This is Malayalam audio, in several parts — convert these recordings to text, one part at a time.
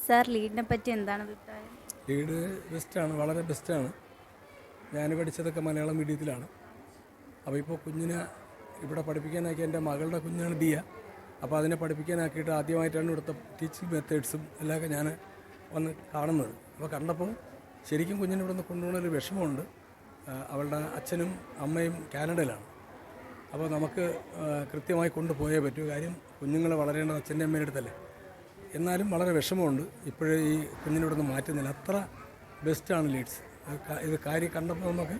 സാർ ലീഡിനെ പറ്റി എന്താണ് അഭിപ്രായം? ലീഡ് ബെസ്റ്റാണ്, വളരെ ബെസ്റ്റാണ്. ഞാൻ പഠിച്ചതൊക്കെ മലയാളം മീഡിയത്തിലാണ്. അപ്പോൾ ഇപ്പോൾ കുഞ്ഞിനെ ഇവിടെ പഠിപ്പിക്കാനാക്കി എൻ്റെ മകളുടെ കുഞ്ഞാണ് ദിയ. അപ്പോൾ അതിനെ പഠിപ്പിക്കാനാക്കിയിട്ട് ആദ്യമായിട്ടാണ് ഇവിടുത്തെ ടീച്ചിങ് മെത്തേഡ്സും എല്ലാമൊക്കെ ഞാൻ വന്ന് കാണുന്നത്. അപ്പോൾ കണ്ടപ്പോൾ ശരിക്കും കുഞ്ഞിനെ ഇവിടെ നിന്ന് കൊണ്ടുപോകുന്നൊരു വിഷമമുണ്ട്. അവളുടെ അച്ഛനും അമ്മയും കാനഡയിലാണ്. അപ്പോൾ നമുക്ക് കൃത്യമായി കൊണ്ടുപോയേ പറ്റൂ. കാര്യം കുഞ്ഞുങ്ങൾ വളരേണ്ടത് അച്ഛൻ്റെ അമ്മയുടെ അടുത്തല്ലേ. എന്നാലും വളരെ വിഷമമുണ്ട്. ഇപ്പോഴേ ഈ കുഞ്ഞിനെ ഇവിടെ നിന്ന് മാറ്റുന്നില്ല. അത്ര ബെസ്റ്റാണ് ലീഡ്സ്. ഇത് കാര്യം കണ്ടപ്പോൾ നമുക്ക്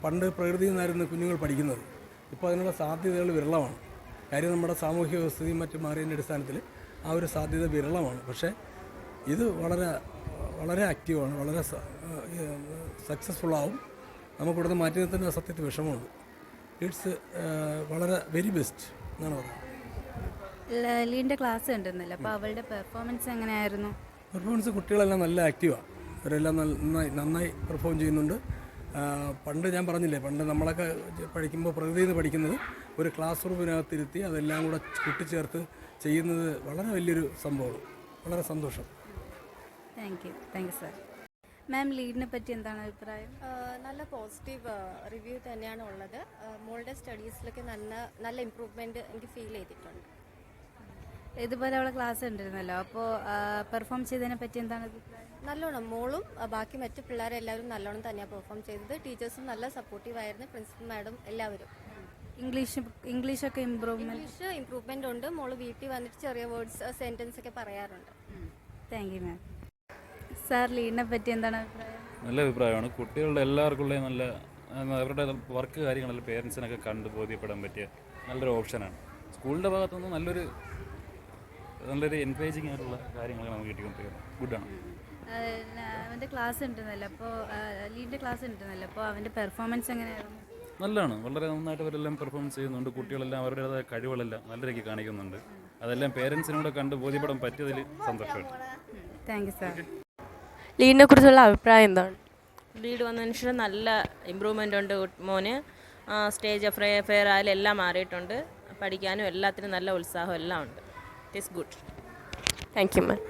പണ്ട് പ്രകൃതിയിൽ നിന്നായിരുന്നു കുഞ്ഞുങ്ങൾ പഠിക്കുന്നത്. ഇപ്പോൾ അതിനുള്ള സാധ്യതകൾ വിരളമാണ്. കാര്യം നമ്മുടെ സാമൂഹ്യ വ്യവസ്ഥയും മറ്റും മാറിയതിൻ്റെ അടിസ്ഥാനത്തിൽ ആ ഒരു സാധ്യത വിരളമാണ്. പക്ഷേ ഇത് വളരെ വളരെ ആക്റ്റീവാണ്, വളരെ സക്സസ്ഫുള്ളാവും. നമുക്കിവിടുന്ന് മാറ്റി നിർത്തുന്ന സത്യത്തിൽ വിഷമമുണ്ട്. ഇറ്റ്സ് വളരെ വെരി ബെസ്റ്റ് എന്നാണ് പറയുന്നത്. ലീഡിൻ്റെ ക്ലാസ് ഉണ്ടെന്നല്ലോ, അപ്പോൾ അവളുടെ പെർഫോമൻസ് എങ്ങനെയായിരുന്നു? പെർഫോമൻസ് കുട്ടികളെല്ലാം നല്ല ആക്റ്റീവാണ്. അവരെല്ലാം നന്നായി പെർഫോം ചെയ്യുന്നുണ്ട്. പണ്ട് ഞാൻ പറഞ്ഞില്ലേ, പണ്ട് നമ്മളൊക്കെ പഠിക്കുമ്പോൾ പ്രകൃതിയിൽ നിന്ന് പഠിക്കുന്നത് ഒരു ക്ലാസ് റൂമിനകത്തിരുത്തി അതെല്ലാം കൂടെ കൂട്ടിച്ചേർത്ത് ചെയ്യുന്നത് വളരെ വലിയൊരു സംഭവമാണ്. വളരെ സന്തോഷം. Thank you sir. മാം, ലീഡിനെ പറ്റി എന്താണ് അഭിപ്രായം? നല്ല പോസിറ്റീവ് റിവ്യൂ തന്നെയാണ് ഉള്ളത്. മോളുടെ സ്റ്റഡീസിലൊക്കെ നല്ല ഇമ്പ്രൂവ്മെൻറ്റ് എനിക്ക് ഫീൽ ചെയ്തിട്ടുണ്ട്. ഇതുപോലെ അവളെ ക്ലാസ് ഉണ്ടായിരുന്നല്ലോ, അപ്പോൾ പെർഫോം ചെയ്തതിനെ പറ്റി എന്താണ് അഭിപ്രായം? നല്ലോണം മോളും ബാക്കി മറ്റു പിള്ളേരെല്ലാവരും നല്ലോണം തന്നെയാണ് പെർഫോം ചെയ്തത്. ടീച്ചേഴ്സും നല്ല സപ്പോർട്ടീവായിരുന്നു, പ്രിൻസിപ്പൽ മാഡം എല്ലാവരും. ഇംഗ്ലീഷൊക്കെ ഇമ്പ്രൂവ്മെൻ്റ് ഉണ്ട്. മോള് വീട്ടിൽ വന്നിട്ട് ചെറിയ വേർഡ്സ് സെൻറ്റൻസ് ഒക്കെ പറയാറുണ്ട്. Thank you ma'am. സാർ, ലീഡിനെ പറ്റി എന്താണ് അഭിപ്രായം? നല്ല അഭിപ്രായമാണ്. കുട്ടികളുടെ എല്ലാവർക്കുള്ള നല്ല അവരുടെ വർക്ക് കാര്യങ്ങളെല്ലാം പേരൻസിനൊക്കെ കണ്ട് ബോധ്യപ്പെടാൻ പറ്റിയ നല്ലൊരു ഓപ്ഷനാണ്. സ്കൂളിൻ്റെ ഭാഗത്തുനിന്ന് നല്ലൊരു എൻകറേജിങ് ആയിട്ടുള്ള കാര്യങ്ങളൊക്കെ നമുക്ക് കിട്ടിക്കൊണ്ടിരിക്കുന്നത്. ഗുഡാണ്. അവൻ്റെ ക്ലാസ് ഉണ്ടെന്നല്ലോ, അപ്പോൾ ലീഡിൻ്റെ ക്ലാസ് ഉണ്ടെന്നല്ലോ, അപ്പോൾ അവൻ്റെ പെർഫോമൻസ് എങ്ങനെയായിരുന്നു? നല്ലതാണ്. വളരെ നന്നായിട്ട് അവരെല്ലാം പെർഫോമൻസ് ചെയ്യുന്നുണ്ട്. കുട്ടികളെല്ലാം അവരുടേതായ കഴിവുകളെല്ലാം നല്ല രീതിക്ക് കാണിക്കുന്നുണ്ട്. അതെല്ലാം പേരൻസിനൂടെ കണ്ട് ബോധ്യപ്പെടാൻ പറ്റിയതിൽ സന്തോഷമുണ്ട്. Thank you sir. ലീഡിനെ കുറിച്ചുള്ള അഭിപ്രായം എന്താണ്? ലീഡ് വന്നതിന് ശേഷം നല്ല ഇമ്പ്രൂവ്മെൻ്റ് ഉണ്ട്. മോന് സ്റ്റേജ് ഫെയർ ആയാലും എല്ലാം മാറിയിട്ടുണ്ട്. പഠിക്കാനും എല്ലാത്തിനും നല്ല ഉത്സാഹം എല്ലാം ഉണ്ട്. It is good. Thank you ma'am.